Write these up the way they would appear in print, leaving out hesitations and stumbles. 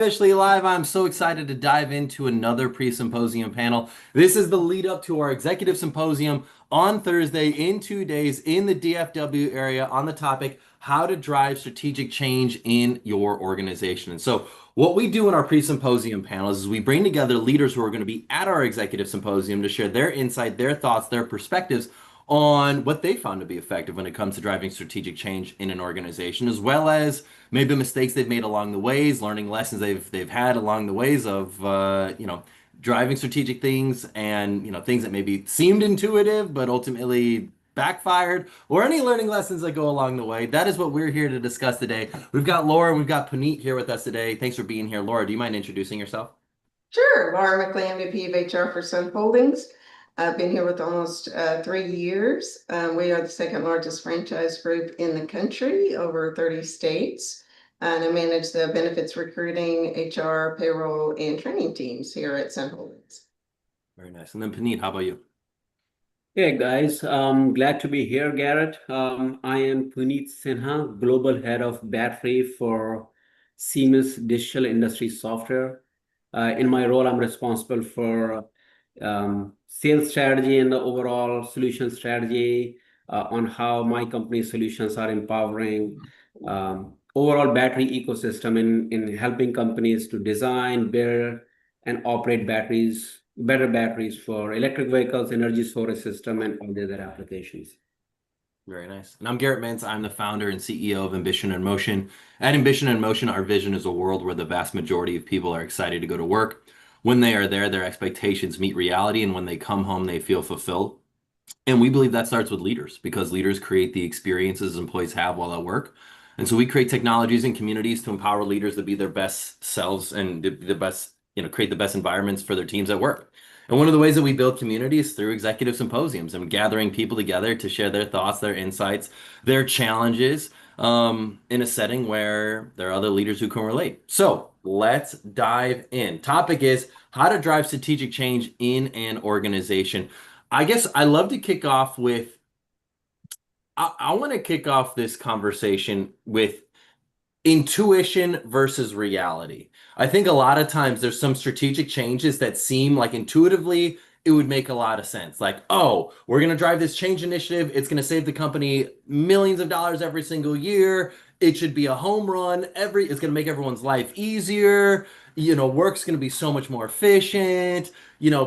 Officially live. I'm so excited to dive into another pre-symposium panel. This is the lead up to our executive symposium on Thursday in 2 days in the DFW area on the topic how to drive strategic change in your organization. And so what we do in our pre-symposium panels is we bring together leaders who are going to be at our executive symposium to share their insight, their thoughts, their perspectives on what they found to be effective when it comes to driving strategic change in an organization, as well as maybe mistakes they've made along the ways, learning lessons they've had along the ways of driving strategic things and things that maybe seemed intuitive but ultimately backfired, or any learning lessons that go along the way. That is what we're here to discuss today. We've got Laura and we've got Puneet here with us today. Thanks for being here. Laura, do you mind introducing yourself? Sure, Laura McLand, VP of HR for Sun Holdings. I've been here with almost 3 years. We are the second largest franchise group in the country, over 30 states. And I manage the benefits recruiting, HR, payroll, and training teams here at Sun Holdings. Very nice. And then Puneet, how about you? Hey guys, glad to be here, Garrett. I am Puneet Sinha, Global Head of Battery for Siemens Digital Industry Software. In my role, I'm responsible for sales strategy and the overall solution strategy on how my company's solutions are empowering overall battery ecosystem in helping companies to design, build, and operate better batteries for electric vehicles, energy storage system, and all the other applications. Very nice. And I'm Garrett Mintz. I'm the founder and CEO of Ambition in Motion. At Ambition in Motion, our vision is a world where the vast majority of people are excited to go to work. When they are there, their expectations meet reality, and when they come home, they feel fulfilled. And we believe that starts with leaders because leaders create the experiences employees have while at work. And so we create technologies and communities to empower leaders to be their best selves and the best, create the best environments for their teams at work. And one of the ways that we build community is through executive symposiums and gathering people together to share their thoughts, their insights, their challenges in a setting where there are other leaders who can relate. So let's dive in. Topic is how to drive strategic change in an organization. I guess I love to kick off with, I want to kick off this conversation with intuition versus reality. I think a lot of times there's some strategic changes that seem like intuitively it would make a lot of sense. Like, oh, we're going to drive this change initiative. It's going to save the company millions of dollars every single year. It should be a home run. It's going to make everyone's life easier. Work's going to be so much more efficient.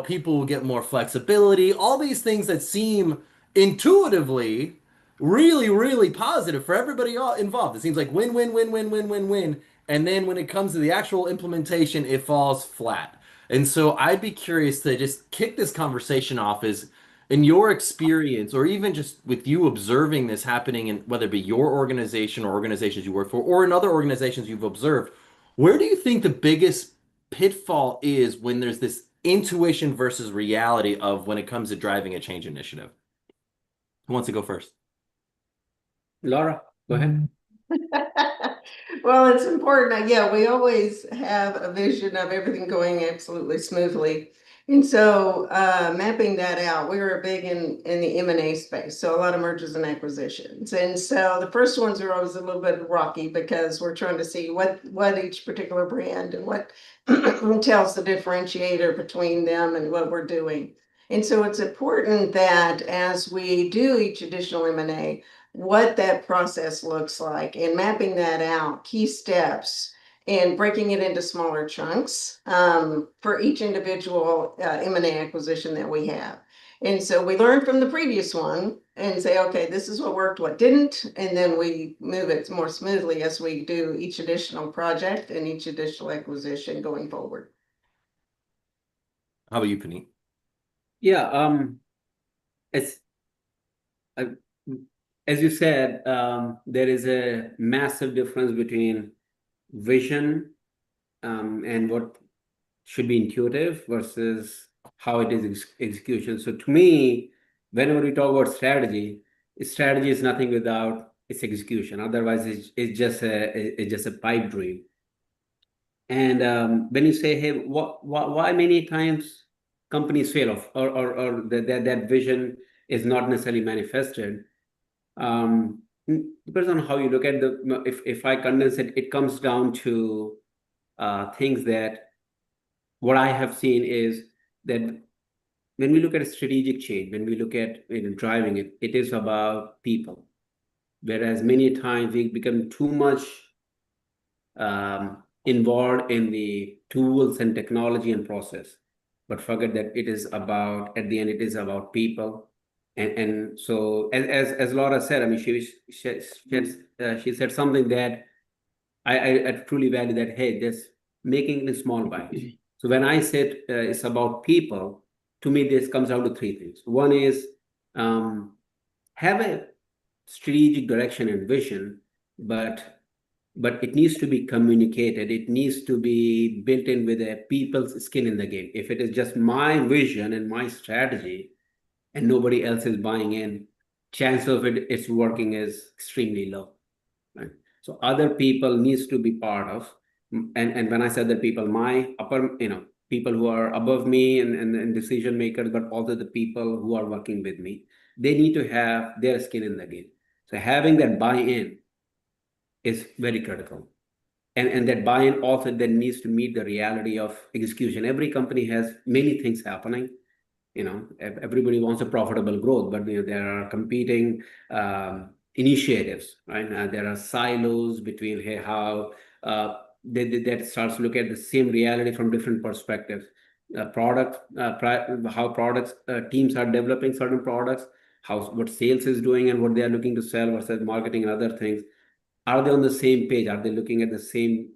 People will get more flexibility. All these things that seem intuitively really, really positive for everybody involved. It seems like win, win, win, win, win, win, win. And then when it comes to the actual implementation, it falls flat. And so I'd be curious to just kick this conversation off is in your experience, or even just with you observing this happening in whether it be your organization or organizations you work for, or in other organizations you've observed, where do you think the biggest pitfall is when there's this intuition versus reality of when it comes to driving a change initiative? Who wants to go first? Laura, go ahead. Well, it's important. Yeah, we always have a vision of everything going absolutely smoothly. And so mapping that out, we were big in the M&A space, so a lot of mergers and acquisitions. And so the first ones are always a little bit rocky because we're trying to see what each particular brand and what tells the differentiator between them and what we're doing. And so it's important that as we do each additional M&A, what that process looks like and mapping that out, key steps, and breaking it into smaller chunks for each individual M&A acquisition that we have. And so we learn from the previous one and say, okay, this is what worked, what didn't, and then we move it more smoothly as we do each additional project and each additional acquisition going forward. How about you, Puneet? Yeah, it's as you said, there is a massive difference between vision and what should be intuitive versus how it is execution. So to me, whenever we talk about strategy is nothing without its execution. Otherwise, it's just a pipe dream. And when you say, hey, why many times companies fail off or that vision is not necessarily manifested, depends on how you look at if I condense it, it comes down to things that what I have seen is that when we look at a strategic change, when we look at driving it, it is about people. Whereas many times we become too much involved in the tools and technology and process, but forget that it is about, at the end, it is about people. And so as Laura said, I mean, she said something that I truly value, that, hey, just making it small bites. So when I said it's about people, to me, this comes down to three things. One is have a strategic direction and vision, but it needs to be communicated. It needs to be built in with a people's skin in the game. If it is just my vision and my strategy and nobody else is buying in, chance of it's working is extremely low. Right? So other people needs to be part of, and when I said that people, my upper, people who are above me and decision makers, but also the people who are working with me, they need to have their skin in the game. So having that buy-in is very critical. And that buy-in also then needs to meet the reality of execution. Every company has many things happening. Everybody wants a profitable growth, but there are competing initiatives, right? There are silos between, hey, how that starts to look at the same reality from different perspectives. How products teams are developing certain products, what sales is doing and what they are looking to sell versus marketing and other things. Are they on the same page? Are they looking at the same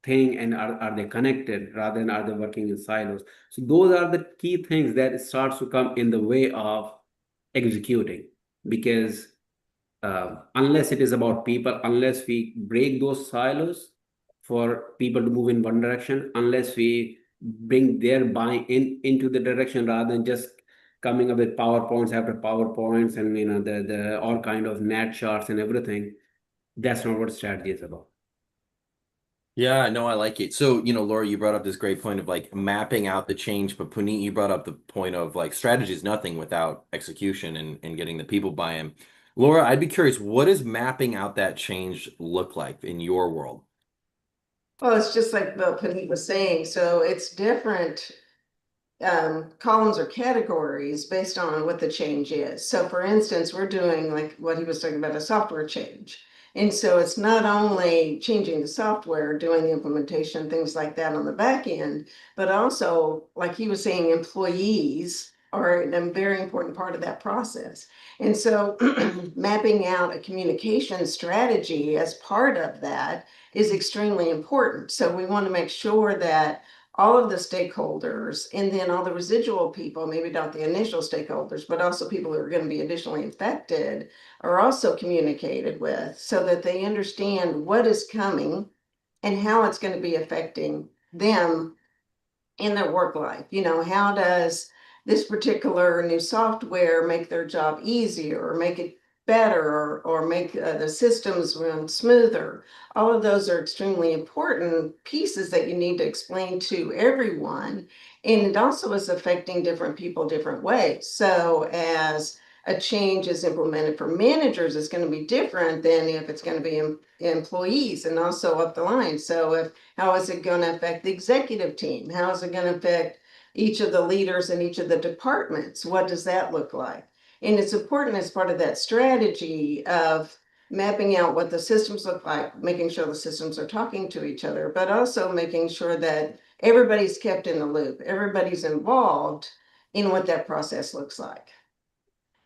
thing, and are they connected rather than are they working in silos? So those are the key things that starts to come in the way of executing, because unless it is about people, unless we break those silos for people to move in one direction, unless we bring their buy-in into the direction rather than just coming up with PowerPoints after PowerPoints and the all kind of NAT charts and everything, that's not what strategy is about. Yeah, no, I like it. So, Laura, you brought up this great point of like mapping out the change, but Puneet, you brought up the point of like strategy is nothing without execution and getting the people buy-in. Laura, I'd be curious, what does mapping out that change look like in your world? Well, it's just like Bill Puneet was saying, so it's different columns or categories based on what the change is. So for instance, we're doing like what he was talking about, a software change. And so it's not only changing the software, doing the implementation, things like that on the back end, but also, like he was saying, employees are a very important part of that process. And so mapping out a communication strategy as part of that is extremely important. So we want to make sure that all of the stakeholders, and then all the residual people, maybe not the initial stakeholders, but also people who are going to be additionally affected, are also communicated with so that they understand what is coming and how it's going to be affecting them in their work life. How does this particular new software make their job easier or make it better, or make the systems run smoother? All of those are extremely important pieces that you need to explain to everyone. And it also is affecting different people different ways. So as a change is implemented for managers, it's going to be different than if it's going to be employees, and also up the line. So how is it going to affect the executive team? How is it going to affect each of the leaders in each of the departments? What does that look like? And it's important as part of that strategy of mapping out what the systems look like, making sure the systems are talking to each other, but also making sure that everybody's kept in the loop, everybody's involved in what that process looks like.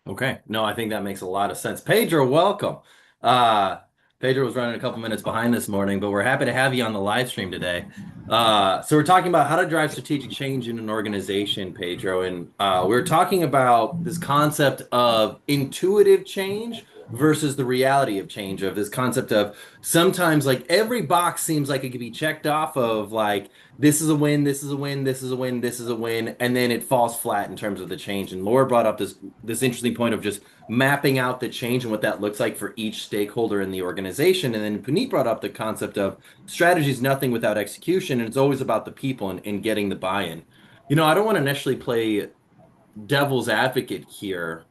Okay. No, I think that makes a lot of sense. Pedro, welcome. Uh, Pedro was running a couple minutes behind this morning, but we're happy to have you on the live stream today. So we're talking about how to drive strategic change in an organization, Pedro, and we're talking about this concept of intuitive change versus the reality of change, of this concept of sometimes like every box seems like it could be checked off of like this is a win, this is a win, this is a win, this is a win, and then it falls flat in terms of the change. And Laura brought up this interesting point of just mapping out the change and what that looks like for each stakeholder in the organization. And then Puneet brought up the concept of strategy is nothing without execution, and it's always about the people and getting the buy-in. I don't want to necessarily play devil's advocate here,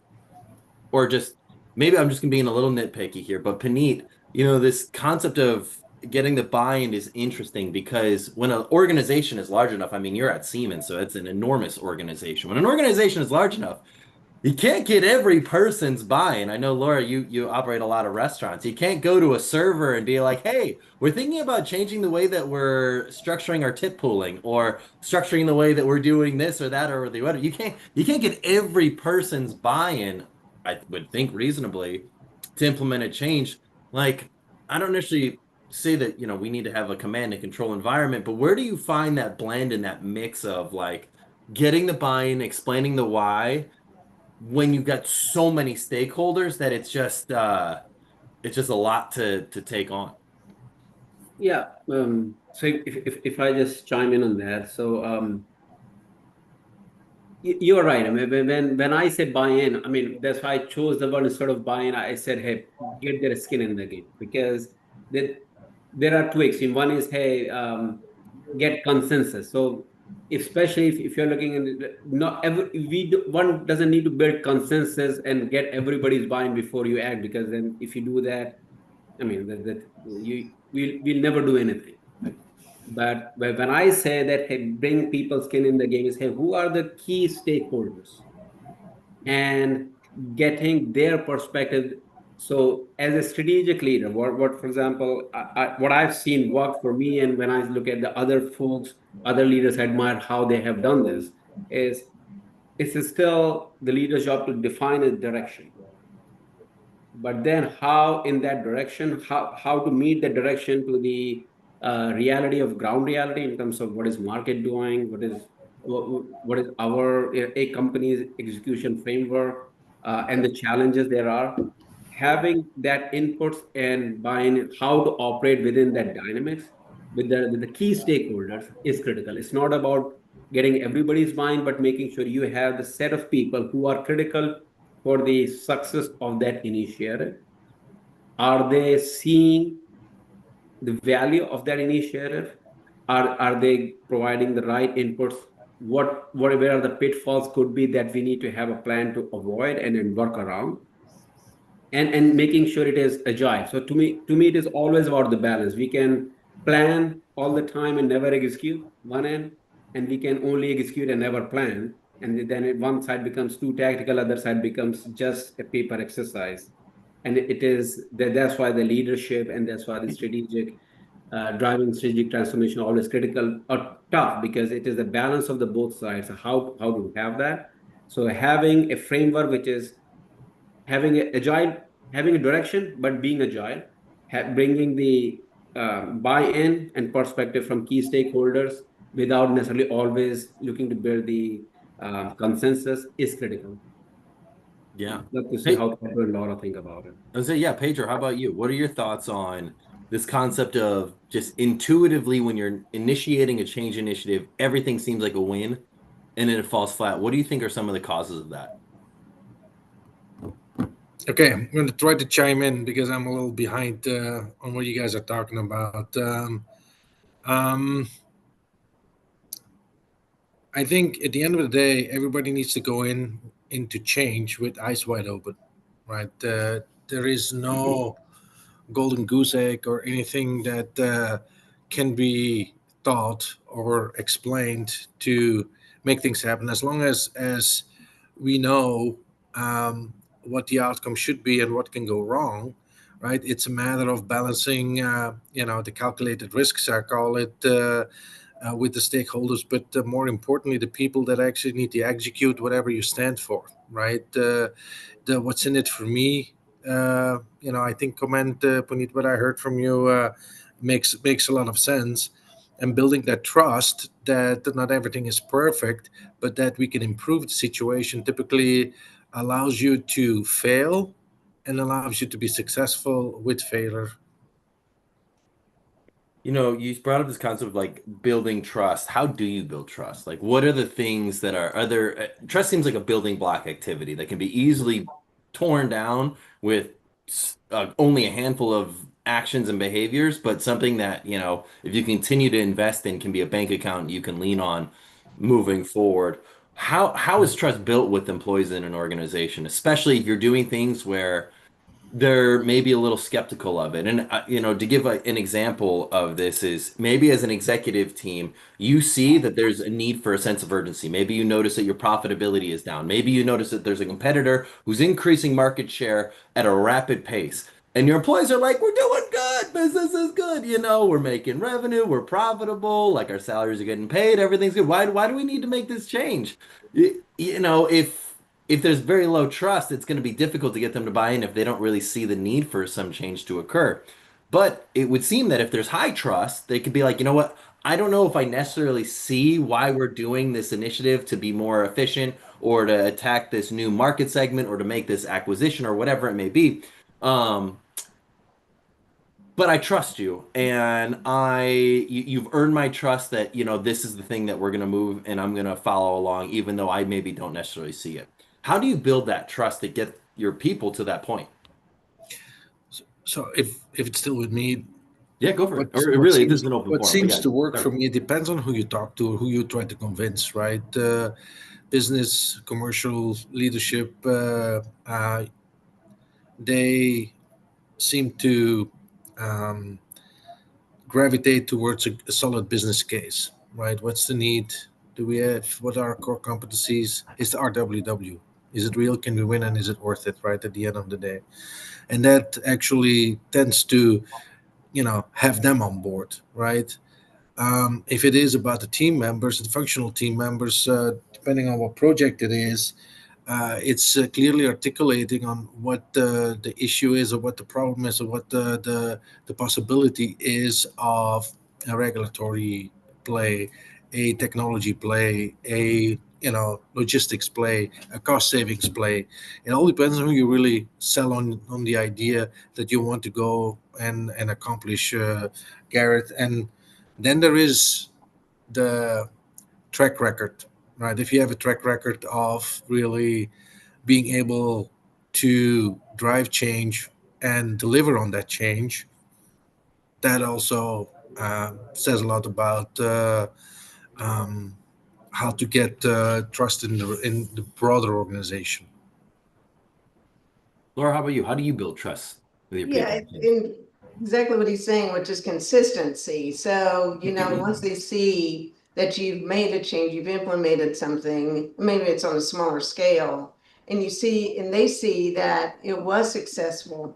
or just maybe I'm just being a little nitpicky here, but Puneet, this concept of getting the buy-in is interesting because when an organization is large enough, I mean, you're at Siemens, so it's an enormous organization. When an organization is large enough, you can't get every person's buy-in. I know, Laura, you operate a lot of restaurants. You can't go to a server and be like, "Hey, we're thinking about changing the way that we're structuring our tip pooling or structuring the way that we're doing this or that or the other." You can't get every person's buy-in, I would think reasonably, to implement a change. Like, I don't necessarily say that, we need to have a command and control environment, but where do you find that blend and that mix of like getting the buy-in, explaining the why? When you've got so many stakeholders that it's just a lot to take on. Yeah. So if I just chime in on that, so you're right. I mean, when I say buy-in, I mean that's why I chose the word instead of buy-in. I said, hey, get their skin in the game because there there are two extremes. One is, hey, get consensus. So especially if you're looking in not every one doesn't need to build consensus and get everybody's buy-in before you act, because then if you do that, I mean that you we'll never do anything. Right? But when I say that, hey, bring people's skin in the game, is, hey, who are the key stakeholders and getting their perspective. So as a strategic leader, what for example, what I've seen work for me, and when I look at the other folks, other leaders admire how they have done this, is it's still the leader's job to define a direction, but then how in that direction, how to meet the direction to the reality of ground reality in terms of what is market doing, what is our a company's execution framework, and the challenges there are. Having that inputs and buying how to operate within that dynamics with the key stakeholders is critical. It's not about getting everybody's buying, but making sure you have the set of people who are critical for the success of that initiative. Are they seeing the value of that initiative? Are they providing the right inputs? Where are the pitfalls could be that we need to have a plan to avoid and then work around? And making sure it is agile. So to me, it is always about the balance. We can plan all the time and never execute one end, and we can only execute and never plan. And then one side becomes too tactical, other side becomes just a paper exercise. And it is that's why the leadership and that's why the strategic driving strategic transformation always critical or tough, because it is the balance of the both sides. How do we have that? So having a framework which is having a agile, having a direction, but being agile, bringing the buy-in and perspective from key stakeholders without necessarily always looking to build the consensus is critical. Yeah. Love to see Hey, how Pedro and Laura think about it. I was say, yeah, Pedro, how about you? What are your thoughts on this concept of just intuitively when you're initiating a change initiative, everything seems like a win and then it falls flat? What do you think are some of the causes of that? Okay, I'm going to try to chime in because I'm a little behind on what you guys are talking about. Um, I think at the end of the day, everybody needs to go into change with eyes wide open, right? There is no golden goose egg or anything that can be taught or explained to make things happen. As long as we know what the outcome should be and what can go wrong, right? It's a matter of balancing, the calculated risks, I call it. With the stakeholders, but more importantly, the people that actually need to execute whatever you stand for, right? The what's in it for me. I think comment Puneet, what I heard from you makes a lot of sense, and building that trust that not everything is perfect, but that we can improve the situation typically allows you to fail and allows you to be successful with failure. You brought up this concept of like building trust. How do you build trust? Like, what are the things that are other trust seems like a building block activity that can be easily torn down with only a handful of actions and behaviors, but something that, if you continue to invest in, can be a bank account you can lean on moving forward. How is trust built with employees in an organization, especially if you're doing things where they're maybe a little skeptical of it. And, to give an example of this is maybe as an executive team, you see that there's a need for a sense of urgency. Maybe you notice that your profitability is down. Maybe you notice that there's a competitor who's increasing market share at a rapid pace. And your employees are like, we're doing good. Business is good. We're making revenue. We're profitable. Like our salaries are getting paid. Everything's good. Why do we need to make this change? If there's very low trust, it's going to be difficult to get them to buy in if they don't really see the need for some change to occur. But it would seem that if there's high trust, they could be like, you know what? I don't know if I necessarily see why we're doing this initiative to be more efficient or to attack this new market segment or to make this acquisition or whatever it may be. Um, but I trust you, and you've earned my trust that, this is the thing that we're going to move and I'm going to follow along, even though I maybe don't necessarily see it. How do you build that trust to get your people to that point? So if it's still with me, Yeah, go for what it. Or what really, this is seems an open what forum, but seems yeah, to work sorry. for me, it depends on who you talk to or who you try to convince, right? Business, commercial leadership, they seem to um, gravitate towards a solid business case, right? What's the need? Do we have what are our core competencies? Is the RWW? Is it real? Can we win? And is it worth it? Right at the end of the day, and that actually tends to have them on board, right? If it is about the team members, the functional team members, depending on what project it is, it's clearly articulating on what the issue is, or what the problem is, or what the possibility is of a regulatory play, a technology play, a logistics play, a cost savings play. It all depends on who you really sell on the idea that you want to go and accomplish, Garrett. And then there is the track record, right? If you have a track record of really being able to drive change and deliver on that change, that also says a lot about um, how to get trust in the broader organization. Laura, how about you? How do you build trust with your Yeah, people? and exactly what he's saying, which is consistency. So, once they see that you've made a change, you've implemented something, maybe it's on a smaller scale, and they see that it was successful,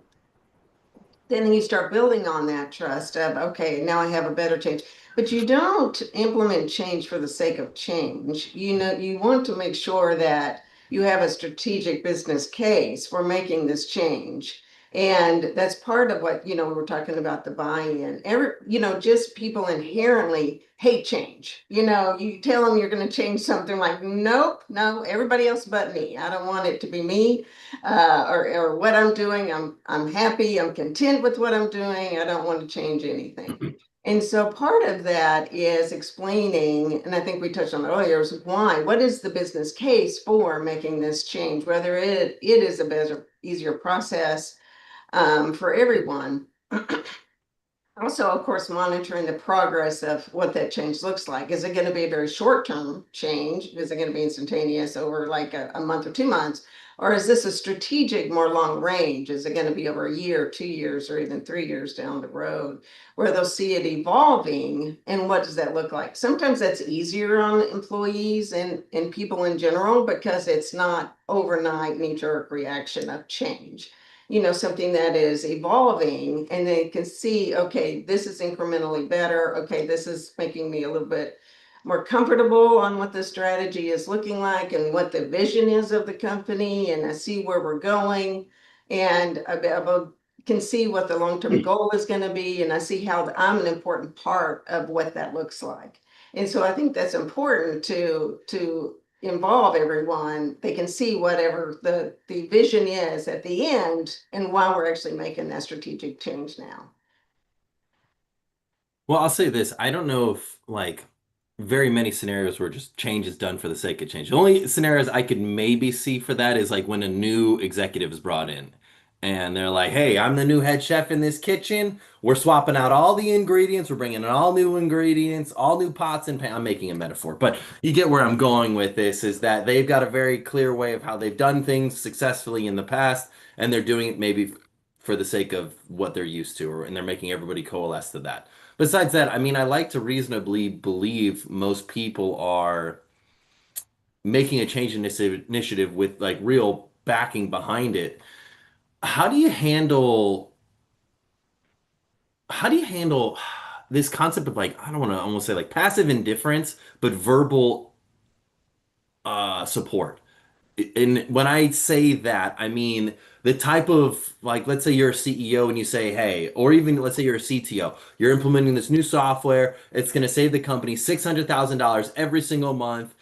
then you start building on that trust of, okay, now I have a better change. But you don't implement change for the sake of change. You want to make sure that you have a strategic business case for making this change. And that's part of what, we're talking about the buy-in. Just people inherently hate change. You tell them you're going to change something like, nope, no, everybody else but me. I don't want it to be me or what I'm doing. I'm happy. I'm content with what I'm doing. I don't want to change anything. And so part of that is explaining, and I think we touched on it earlier, is why. What is the business case for making this change? Whether it is a better, easier process for everyone. Also, of course, monitoring the progress of what that change looks like. Is it going to be a very short-term change? Is it going to be instantaneous over like a month or 2 months? Or is this a strategic, more long range? Is it going to be over a year, 2 years, or even 3 years down the road where they'll see it evolving? And what does that look like? Sometimes that's easier on employees and people in general because it's not overnight knee-jerk reaction of change. Something that is evolving and they can see, okay, this is incrementally better. Okay, this is making me a little bit more comfortable on what the strategy is looking like and what the vision is of the company. And I see where we're going and can see what the long-term goal is going to be. And I see how I'm an important part of what that looks like. And so I think that's important to involve everyone. They can see whatever the vision is at the end and why we're actually making that strategic change now. Well, I'll say this. I don't know if like very many scenarios where just change is done for the sake of change. The only scenarios I could maybe see for that is like when a new executive is brought in and they're like, "Hey, I'm the new head chef in this kitchen. We're swapping out all the ingredients. We're bringing in all new ingredients, all new pots and pans." I'm making a metaphor, but you get where I'm going with this is that they've got a very clear way of how they've done things successfully in the past and they're doing it maybe for the sake of what they're used to, and they're making everybody coalesce to that. Besides that, I mean, I like to reasonably believe most people are making a change initiative with like real backing behind it. How do you handle how do you handle this concept of like, I don't want to almost say like passive indifference, but verbal support? And when I say that, I mean the type of like, let's say you're a CEO and you say, hey, or even let's say you're a CTO, you're implementing this new software, it's going to save the company $600,000 every single month.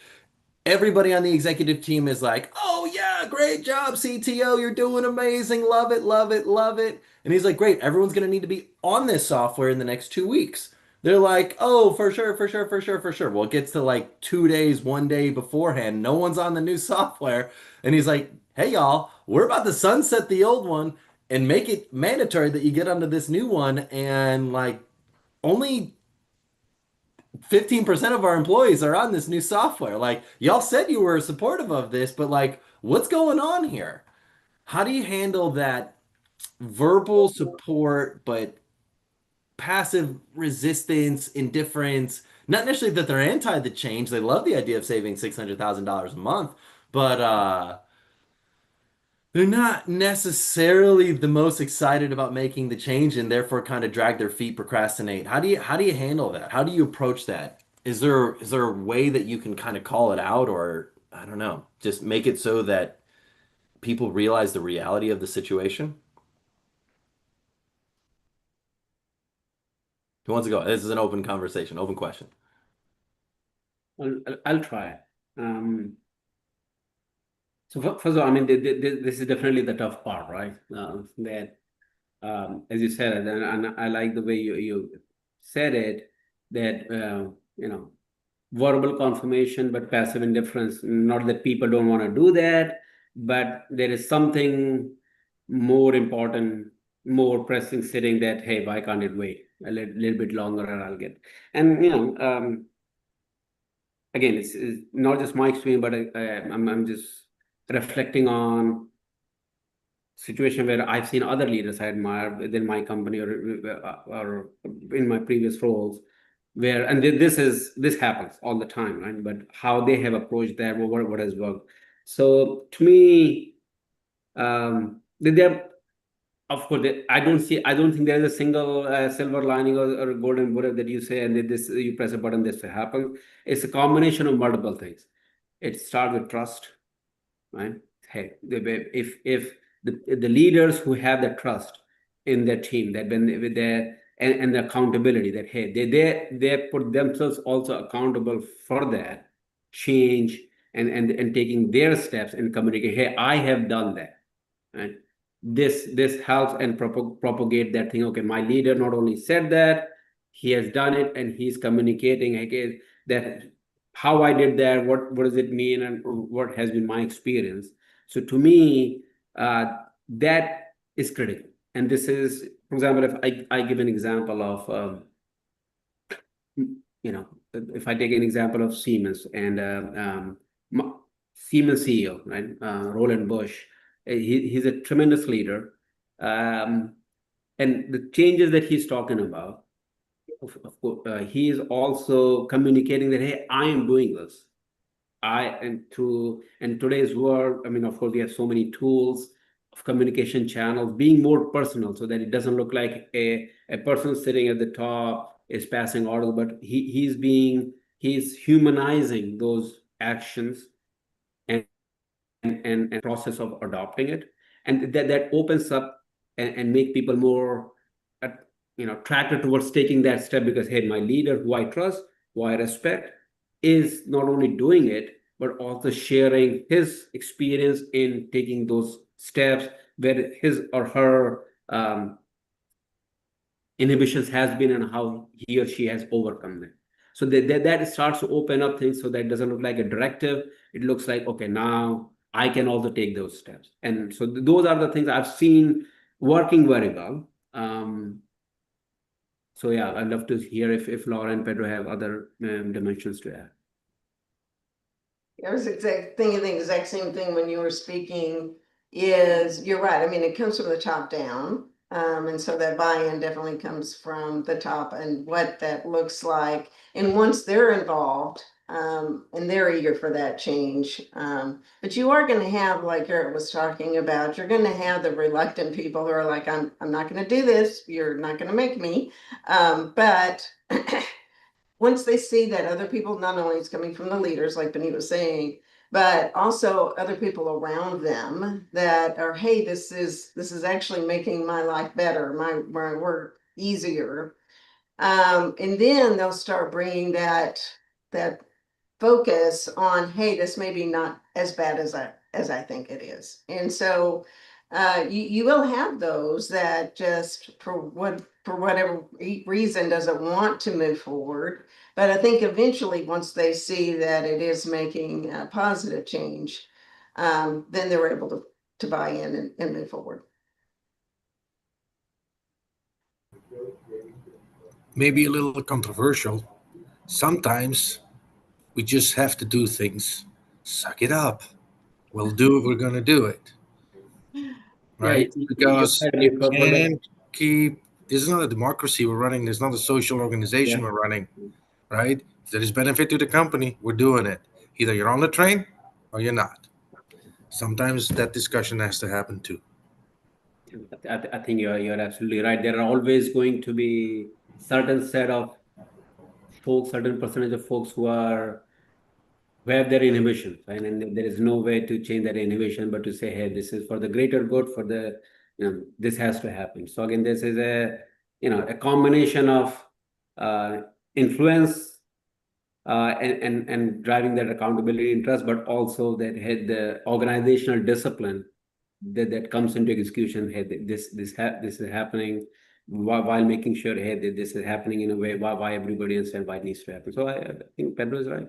Everybody on the executive team is like, oh yeah, great job, CTO, you're doing amazing, love it, love it, love it. And he's like, great, everyone's going to need to be on this software in the next 2 weeks. They're like, oh, for sure, for sure, for sure, for sure. Well, it gets to like 2 days, 1 day beforehand, no one's on the new software. And he's like, hey y'all, we're about to sunset the old one and make it mandatory that you get onto this new one. And like only 15% of our employees are on this new software. Like, y'all said you were supportive of this, but like, what's going on here? How do you handle that verbal support, but passive resistance, indifference? Not necessarily that they're anti the change. They love the idea of saving $600,000 a month, but they're not necessarily the most excited about making the change and therefore kind of drag their feet, procrastinate. How do you handle that? How do you approach that? Is there a way that you can kind of call it out, or I don't know, just make it so that people realize the reality of the situation? Who wants to go? This is an open conversation, open question. I'll try. Um, so first of all, I mean, this is definitely the tough part, right? That as you said, and I like the way you said it, that verbal confirmation, but passive indifference. Not that people don't want to do that, but there is something more important, more pressing sitting that, hey, why can't it wait a little bit longer and I'll get. And, again, it's not just my experience, but I'm just reflecting on situation where I've seen other leaders I admire within my company or in my previous roles, where and this happens all the time, right? But how they have approached that, what has worked. So to me, they're of course I don't think there's a single silver lining or golden bullet that you say and this you press a button, this will happen. It's a combination of multiple things. It starts with trust, right? Hey, if the leaders who have the trust in their team, that when with their and the accountability, that hey, they put themselves also accountable for that change and taking their steps and communicate, hey, I have done that, right? This helps and propagate that thing. Okay, my leader not only said that, he has done it and he's communicating, okay, that how I did that, what does it mean, and what has been my experience. So to me, that is critical. And this is, for example, if I give an example of, if I take an example of Siemens and Siemens CEO, right, Roland Bush, he's a tremendous leader, and the changes that he's talking about, of course, he is also communicating that, hey, I am doing this. In today's world, I mean, of course, we have so many tools of communication channels being more personal so that it doesn't look like a person sitting at the top is passing orders, but he's humanizing those actions and process of adopting it. And that opens up and make people more attracted towards taking that step, because hey, my leader who I trust, who I respect, is not only doing it but also sharing his experience in taking those steps where his or her inhibitions has been and how he or she has overcome them. So that starts to open up things, so that it doesn't look like a directive. It looks like, okay, now I can also take those steps. And so those are the things I've seen working very well. So yeah, I'd love to hear if Laura and Pedro have other dimensions to add. I was thinking the exact same thing when you were speaking. Is you're right. I mean, it comes from the top down. And so that buy-in definitely comes from the top and what that looks like. And once they're involved, and they're eager for that change. But you are going to have, like Garrett was talking about, you're going to have the reluctant people who are like, I'm not going to do this. You're not going to make me. But once they see that other people, not only is coming from the leaders, like Benny was saying, but also other people around them that are, hey, this is actually making my life better, my work easier. And then they'll start bringing that focus on, hey, this may be not as bad as I think it is. And so you will have those that just for whatever reason doesn't want to move forward. But I think eventually, once they see that it is making a positive change, then they're able to buy in and move forward. Maybe a little controversial. Sometimes we just have to do things. Suck it up. We'll do it. We're going to do it. Right? You're Because right. you can't keep, this is not a democracy we're running. There's not a social organization we're running. Right? If there is benefit to the company, we're doing it. Either you're on the train or you're not. Sometimes that discussion has to happen too. I think you're absolutely right. There are always going to be certain set of folks, certain percentage of folks who have their inhibitions, right? And there is no way to change that inhibition, but to say, hey, this is for the greater good, for the, this has to happen. So again, this is a combination of influence and driving that accountability interest, but also that had the organizational discipline that comes into execution. Hey, this is happening while making sure, hey, that this is happening in a way why everybody understands why it needs to happen. So I think Pedro is right.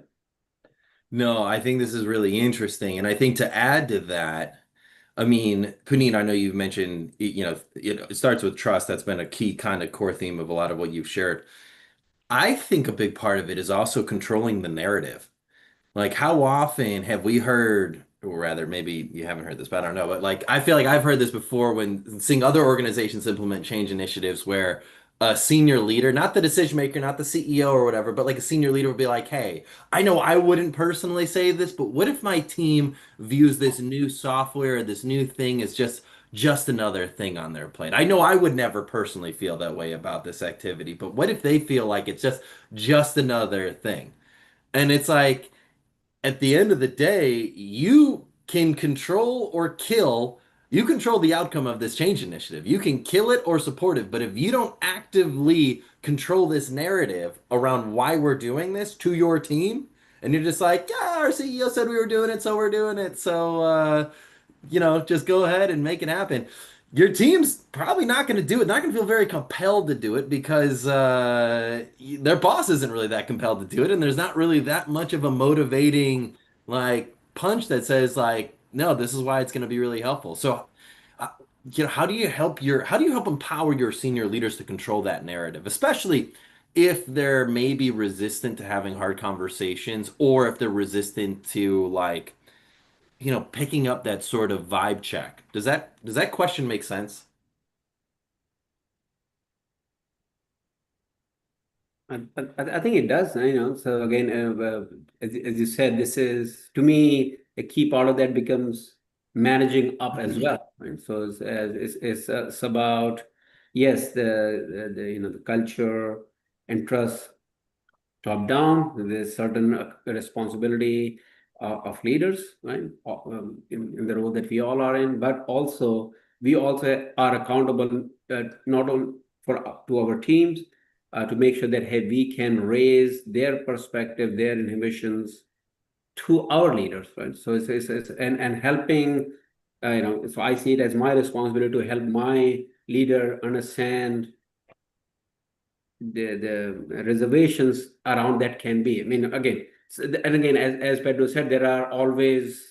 No, I think this is really interesting. And I think to add to that, I mean, Puneet, I know you've mentioned, it starts with trust. That's been a key kind of core theme of a lot of what you've shared. I think a big part of it is also controlling the narrative. Like, how often have we heard, or rather, maybe you haven't heard this, but I don't know, but like, I feel like I've heard this before when seeing other organizations implement change initiatives where a senior leader, not the decision maker, not the CEO or whatever, but like a senior leader would be like, hey, I know I wouldn't personally say this, but what if my team views this new software or this new thing as just another thing on their plate? I know I would never personally feel that way about this activity, but what if they feel like it's just another thing? And it's like, at the end of the day, you can control or kill. You control the outcome of this change initiative. You can kill it or support it. But if you don't actively control this narrative around why we're doing this to your team, and you're just like, yeah, our CEO said we were doing it, so we're doing it. So, just go ahead and make it happen. Your team's probably not going to do it, not going to feel very compelled to do it because their boss isn't really that compelled to do it, and there's not really that much of a motivating like punch that says like, no, this is why it's going to be really helpful. So, uh, how do you help empower your senior leaders to control that narrative, especially if they're maybe resistant to having hard conversations, or if they're resistant to like picking up that sort of vibe check. Does that question make sense? I think it does, So again, as you said, this is to me a key part of that becomes managing up as well, right? So it's about, yes, the culture and trust top down. There's certain responsibility of leaders, right? In the role that we all are in, but also we also are accountable not only to our teams to make sure that, hey, we can raise their perspective, their inhibitions to our leaders, right? So and helping, So I see it as my responsibility to help my leader understand the reservations around that can be. I mean, again, and again, as Pedro said, there are always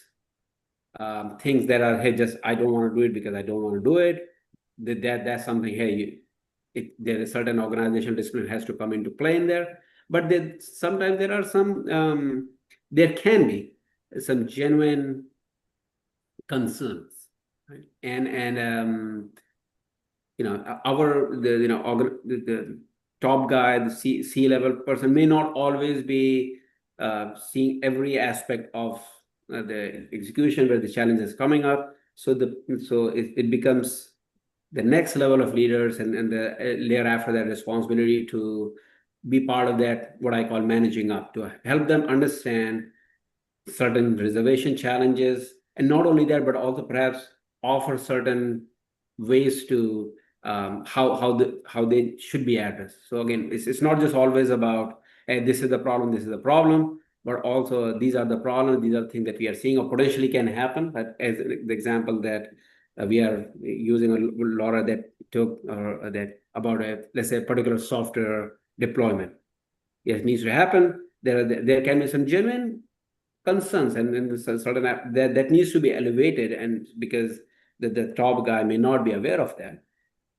things that are, hey, just I don't want to do it because I don't want to do it. That's something, hey, there is certain organizational discipline has to come into play in there. But sometimes there are there can be some genuine concerns, right? And the top guy, the C-level person may not always be seeing every aspect of the execution where the challenge is coming up. So it becomes the next level of leaders and the layer after that responsibility to be part of that, what I call managing up, to help them understand certain reservation challenges, and not only that, but also perhaps offer certain ways to how they should be addressed. So again, it's not just always about, hey, this is the problem, but also these are the problems, these are things that we are seeing or potentially can happen. But as the example that we are using, Laura, that took that about let's say a particular software deployment. Yes, it needs to happen. There can be some genuine concerns and certain that needs to be elevated, and because the top guy may not be aware of that.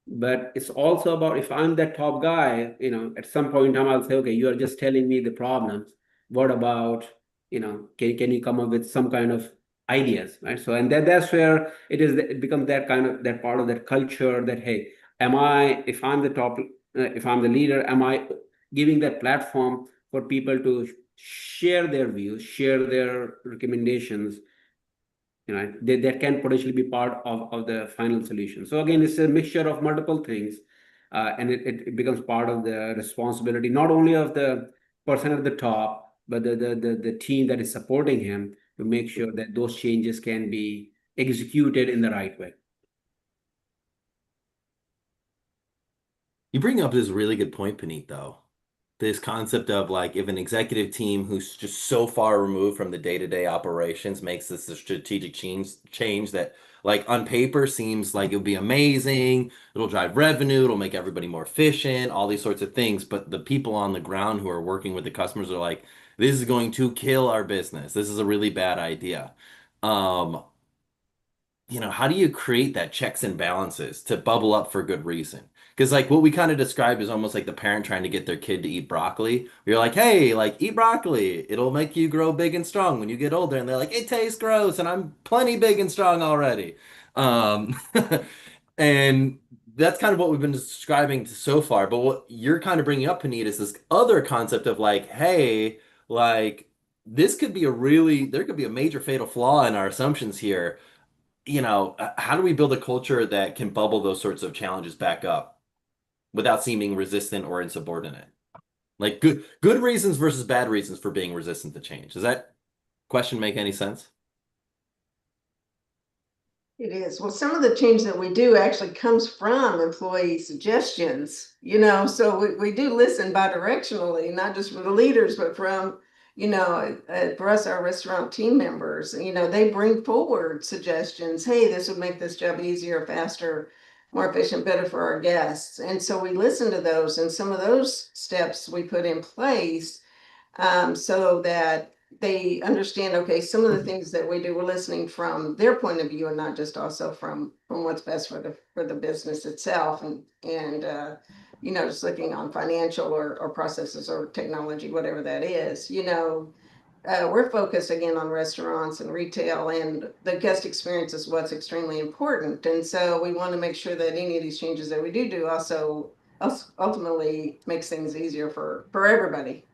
But it's also about, if I'm that top guy, at some point in time, I'll say, okay, you are just telling me the problems. What about, can you come up with some kind of ideas, right? So, and that's where it becomes that kind of, that part of that culture that, hey, if I'm the top, if I'm the leader, am I giving that platform for people to share their views, share their recommendations, that can potentially be part of the final solution. So again, it's a mixture of multiple things, and it becomes part of the responsibility, not only of the person at the top, but the team that is supporting him, to make sure that those changes can be executed in the right way. You bring up this really good point, Puneet, though. This concept of like, if an executive team who's just so far removed from the day-to-day operations makes this a strategic change that like on paper seems like it would be amazing, it'll drive revenue, it'll make everybody more efficient, all these sorts of things, but the people on the ground who are working with the customers are like, this is going to kill our business, this is a really bad idea. um how do you create that checks and balances to bubble up for good reason? Because like what we kind of described is almost like the parent trying to get their kid to eat broccoli. You're like, hey, like eat broccoli. It'll make you grow big and strong when you get older. And they're like, it tastes gross and I'm plenty big and strong already. Um, and that's kind of what we've been describing so far. But what you're kind of bringing up, Panita, is this other concept of like, hey, like this could be there could be a major fatal flaw in our assumptions here. How do we build a culture that can bubble those sorts of challenges back up without seeming resistant or insubordinate? Like good reasons versus bad reasons for being resistant to change. Does that question make any sense? It is. Well, some of the change that we do actually comes from employee suggestions, so we do listen bidirectionally, not just from the leaders, but from, for us, our restaurant team members, they bring forward suggestions. Hey, this would make this job easier, faster, more efficient, better for our guests. And so we listen to those, and some of those steps we put in place so that they understand, okay, some of the things that we do, we're listening from their point of view and not just also from what's best for the business itself, and just looking on financial or processes or technology, whatever that is. We're focused again on restaurants and retail, and the guest experience is what's extremely important. And so we want to make sure that any of these changes that we do also ultimately makes things easier for everybody.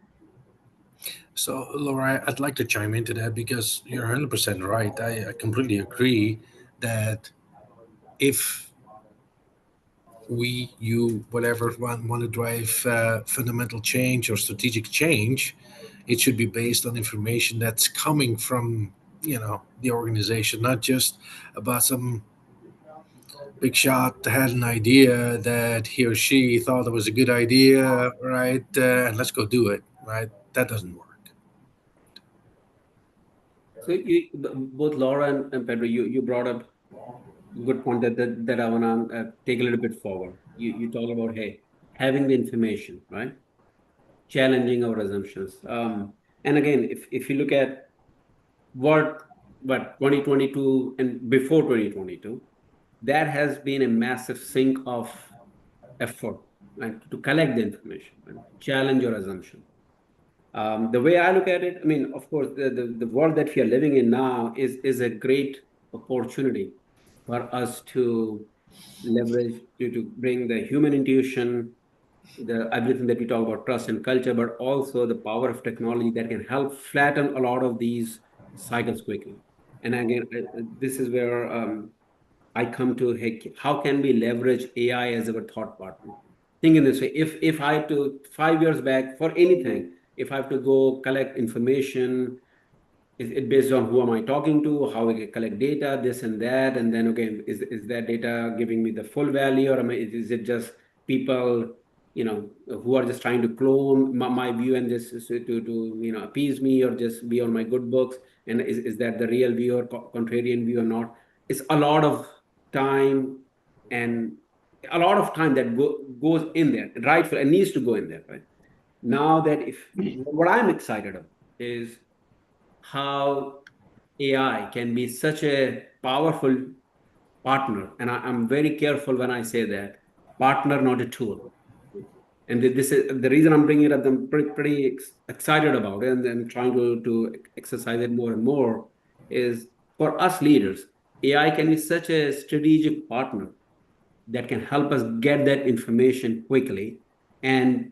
So, Laura, I'd like to chime into that because you're 100% right. I completely agree that if whatever, want to drive fundamental change or strategic change, it should be based on information that's coming from, the organization, not just about some big shot that had an idea that he or she thought it was a good idea, right? And let's go do it, right? That doesn't work. So both Laura and Pedro, you brought up a good point that I want to take a little bit forward. You talk about, hey, having the information, right? Challenging our assumptions. And again, if you look at what 2022 and before 2022, that has been a massive sink of effort, right, to collect the information and challenge your assumption. The way I look at it, I mean, of course, the world that we are living in now is a great opportunity for us to leverage to bring the human intuition, the everything that we talk about trust and culture, but also the power of technology that can help flatten a lot of these cycles quickly. And again, this is where I come to, hey, how can we leverage AI as our thought partner? Think in this way: if I had to 5 years back for anything, if I have to go collect information, is it based on who am I talking to, how I collect data, this and that, and then okay, is that data giving me the full value, or is it just people, who are just trying to clone my view and just to appease me or just be on my good books, and is that the real view or contrarian view or not? It's a lot of time and a lot of time that goes in there, rightful, and needs to go in there, right? Now that if what I'm excited about is how AI can be such a powerful partner. And I'm very careful when I say that partner, not a tool. And this is the reason I'm bringing it up. I'm pretty excited about it, and I'm trying to exercise it more and more. Is for us leaders, AI can be such a strategic partner that can help us get that information quickly and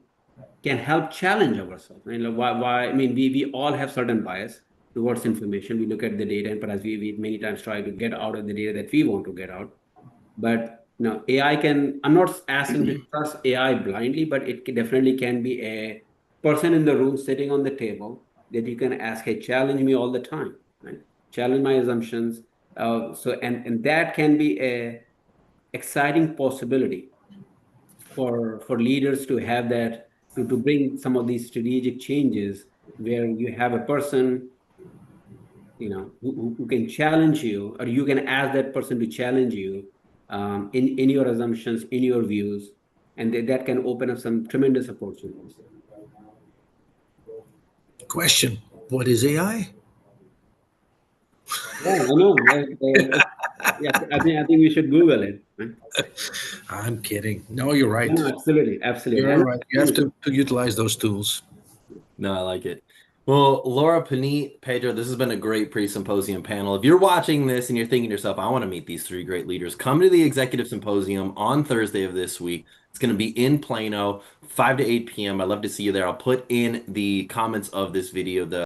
can help challenge ourselves. Why? I mean, we all have certain bias towards information. We look at the data, and perhaps we many times try to get out of the data that we want to get out. But AI can. I'm not asking to trust AI blindly, but it definitely can be a person in the room sitting on the table that you can ask, "Hey, challenge me all the time, right? Challenge my assumptions." And that can be a exciting possibility for leaders to have that to bring some of these strategic changes where you have a person who can challenge you, or you can ask that person to challenge you in your assumptions, in your views, and that can open up some tremendous opportunities. Question: what is AI? Yeah, I know. Yeah, I think we should Google it. Right? I'm kidding. No, you're right. No, absolutely, absolutely. You're right. You have to utilize those tools. No, I like it. Well, Laura, Puneet, Pedro, this has been a great pre-symposium panel. If you're watching this and you're thinking to yourself, I want to meet these three great leaders, come to the Executive Symposium on Thursday of this week. It's going to be in Plano, 5 to 8 p.m. I'd love to see you there. I'll put in the comments of this video the